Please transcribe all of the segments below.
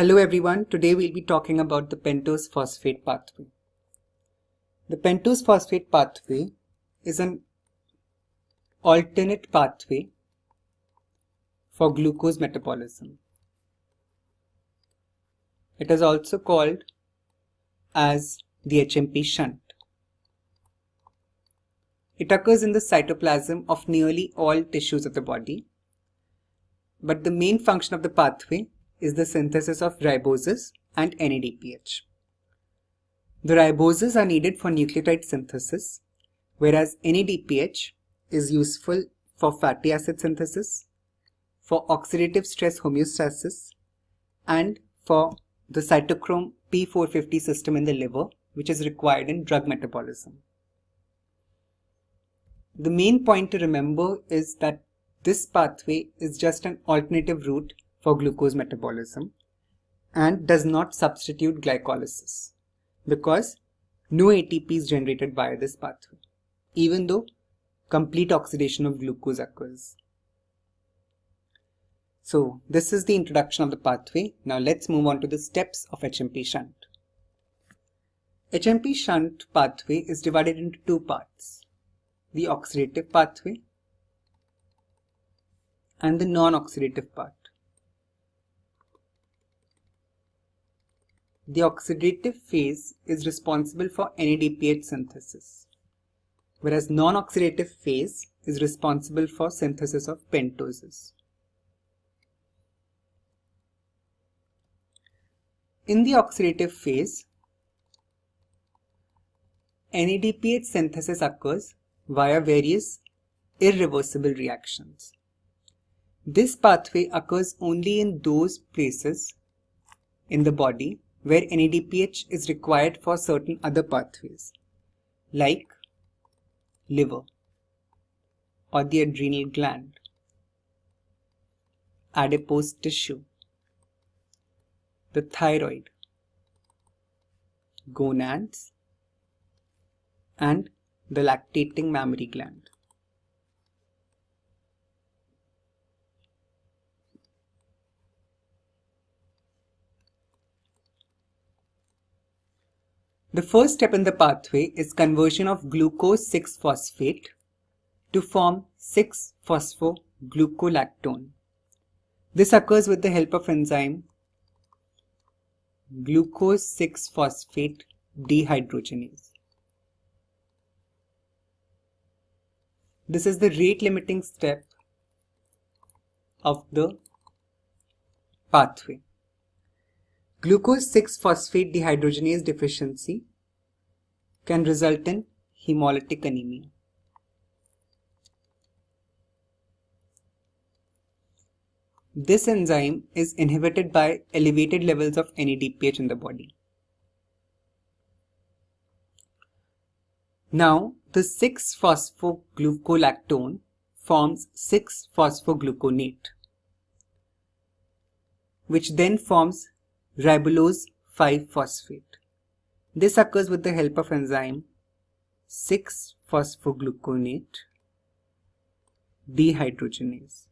Hello everyone, today we'll be talking about the pentose phosphate pathway. The pentose phosphate pathway is an alternate pathway for glucose metabolism. It is also called as the HMP shunt. It occurs in the cytoplasm of nearly all tissues of the body, but the main function of the pathway is the synthesis of riboses and NADPH. The riboses are needed for nucleotide synthesis, whereas NADPH is useful for fatty acid synthesis, for oxidative stress homeostasis, and for the cytochrome P450 system in the liver, which is required in drug metabolism. The main point to remember is that this pathway is just an alternative route for glucose metabolism and does not substitute glycolysis because no ATP is generated via this pathway, even though complete oxidation of glucose occurs. So this is the introduction of the pathway. Now let's move on to the steps of HMP shunt. HMP shunt pathway is divided into two parts: the oxidative pathway and the non-oxidative part. The oxidative phase is responsible for NADPH synthesis, whereas non-oxidative phase is responsible for synthesis of pentoses. In the oxidative phase, NADPH synthesis occurs via various irreversible reactions. This pathway occurs only in those places in the body where NADPH is required for certain other pathways, like liver or the adrenal gland, adipose tissue, the thyroid, gonads, and the lactating mammary gland. The first step in the pathway is conversion of glucose 6-phosphate to form 6-phosphoglucolactone. This occurs with the help of enzyme glucose 6-phosphate dehydrogenase. This is the rate limiting step of the pathway. Glucose 6-phosphate dehydrogenase deficiency can result in hemolytic anemia. This enzyme is inhibited by elevated levels of NADPH in the body. Now, the 6-phosphoglucolactone forms 6-phosphogluconate, which then forms ribulose 5-phosphate. This occurs with the help of enzyme 6-phosphogluconate dehydrogenase.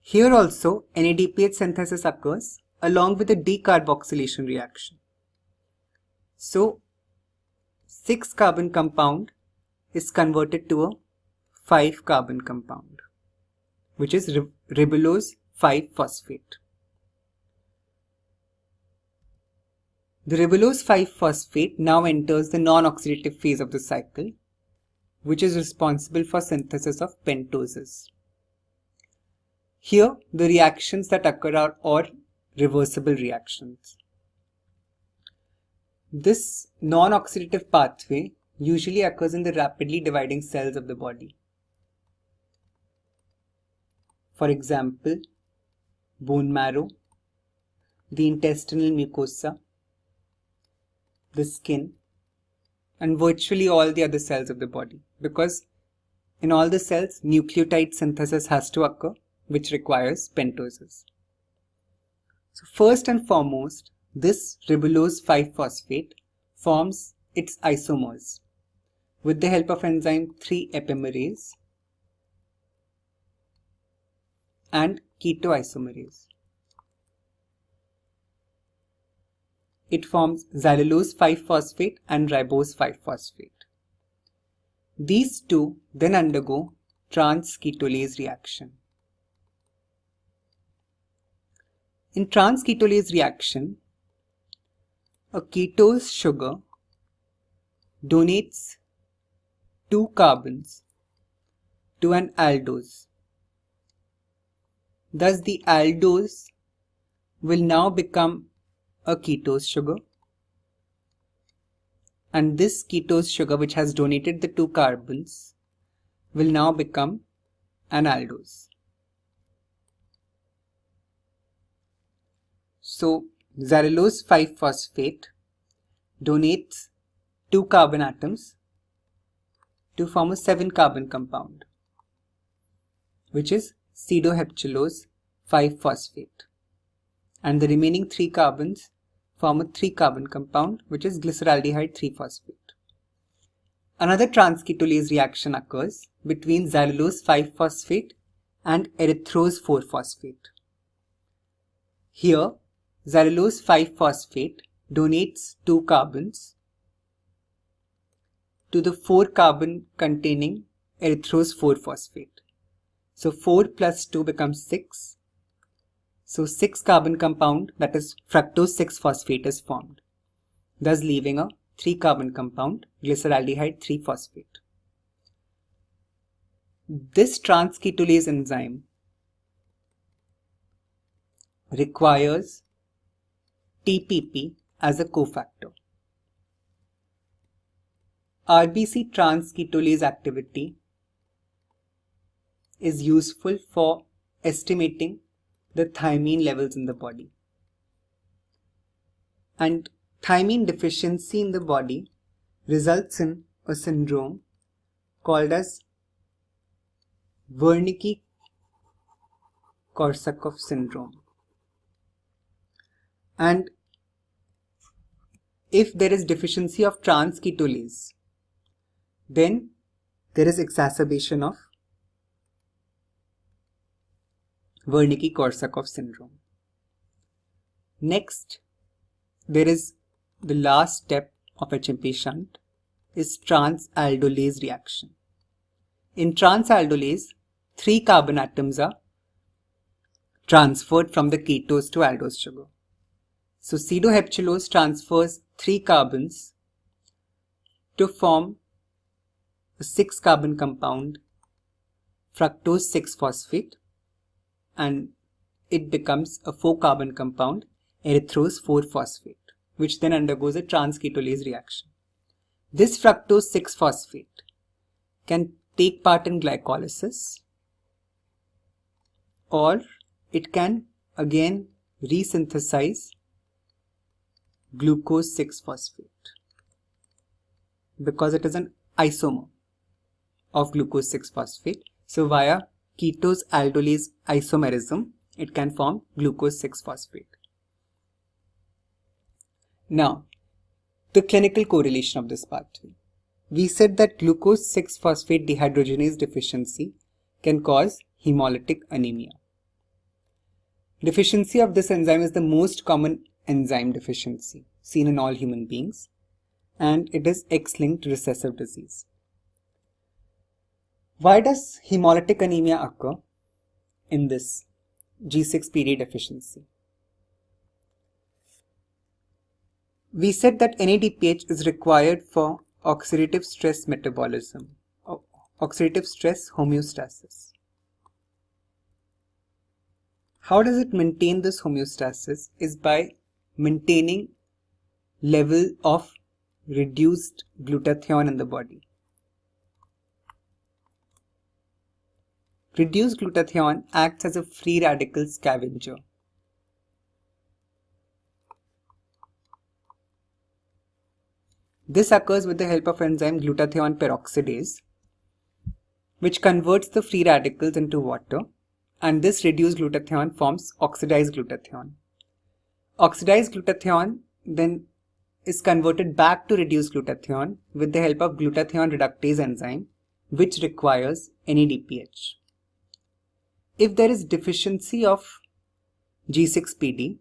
Here also NADPH synthesis occurs along with a decarboxylation reaction. So 6-carbon compound is converted to a 5-carbon compound, which is ribulose 5-phosphate. The ribulose 5-phosphate now enters the non-oxidative phase of the cycle, which is responsible for synthesis of pentoses. Here, the reactions that occur are all reversible reactions. This non-oxidative pathway usually occurs in the rapidly dividing cells of the body. For example, bone marrow, the intestinal mucosa, the skin, and virtually all the other cells of the body, because in all the cells nucleotide synthesis has to occur, which requires pentoses. So first and foremost, this ribulose 5-phosphate forms its isomers with the help of enzyme 3-epimerase and ketoisomerase. It forms xylulose 5-phosphate and ribose 5-phosphate. These two then undergo trans-ketolase reaction. In trans-ketolase reaction, a ketose sugar donates 2 carbons to an aldose. Thus, the aldose will now become a ketose sugar, and this ketose sugar, which has donated the 2 carbons, will now become an aldose. So, xylulose 5-phosphate donates 2 carbon atoms to form a 7-carbon compound, which is pseudoheptulose 5-phosphate, and the remaining 3 carbons form a 3-carbon compound, which is glyceraldehyde 3-phosphate. Another transketolase reaction occurs between xylulose 5-phosphate and erythrose 4-phosphate. Here, xylulose 5-phosphate donates 2 carbons to the 4-carbon containing erythrose 4-phosphate. So 4 plus 2 becomes 6. So 6-carbon compound, that is fructose 6-phosphate, is formed, thus leaving a 3-carbon compound, glyceraldehyde 3-phosphate. This transketolase enzyme requires TPP as a cofactor. RBC transketolase activity is useful for estimating the thymine levels in the body. And thymine deficiency in the body results in a syndrome called as Wernicke-Korsakoff syndrome. And if there is deficiency of transketolase, then there is exacerbation of Wernicke-Korsakoff syndrome. Next, there is the last step of HMP shunt is trans-aldolase reaction. In trans-aldolase, 3 carbon atoms are transferred from the ketose to aldose sugar. So pseudoheptulose transfers 3 carbons to form a 6-carbon compound, fructose 6-phosphate, and it becomes a 4-carbon compound, erythrose 4-phosphate, which then undergoes a transketolase reaction. This fructose 6-phosphate can take part in glycolysis, or it can again resynthesize glucose 6-phosphate because it is an isomer of glucose 6-phosphate. So via ketose aldolase isomerism, it can form glucose 6-phosphate. Now, the clinical correlation of this pathway. We said that glucose 6-phosphate dehydrogenase deficiency can cause hemolytic anemia. Deficiency of this enzyme is the most common enzyme deficiency seen in all human beings, and it is X-linked recessive disease. Why does hemolytic anemia occur in this G6PD deficiency? We said that NADPH is required for oxidative stress metabolism, oxidative stress homeostasis. How does it maintain this homeostasis? Is by maintaining level of reduced glutathione in the body. Reduced glutathione acts as a free radical scavenger. This occurs with the help of enzyme glutathione peroxidase, which converts the free radicals into water, and this reduced glutathione forms oxidized glutathione. Oxidized glutathione then is converted back to reduced glutathione with the help of glutathione reductase enzyme, which requires NADPH. if there is deficiency of G6PD,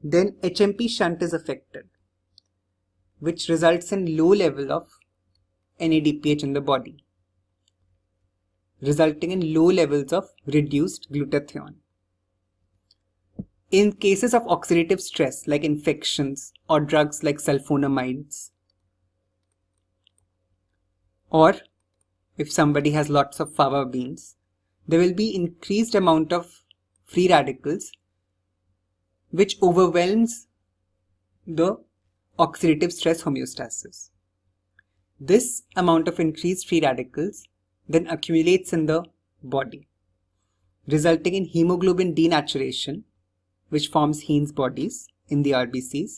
then HMP shunt is affected, which results in low level of NADPH in the body, resulting in low levels of reduced glutathione. In cases of oxidative stress like infections or drugs like sulphonamides, or if somebody has lots of fava beans, there will be increased amount of free radicals which overwhelms the oxidative stress homeostasis. This amount of increased free radicals then accumulates in the body, resulting in hemoglobin denaturation, which forms Heinz bodies in the RBCs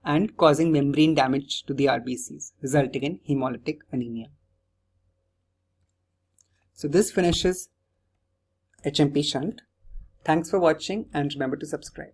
and causing membrane damage to the RBCs, resulting in hemolytic anemia. So this finishes HMP shunt. Thanks for watching and remember to subscribe.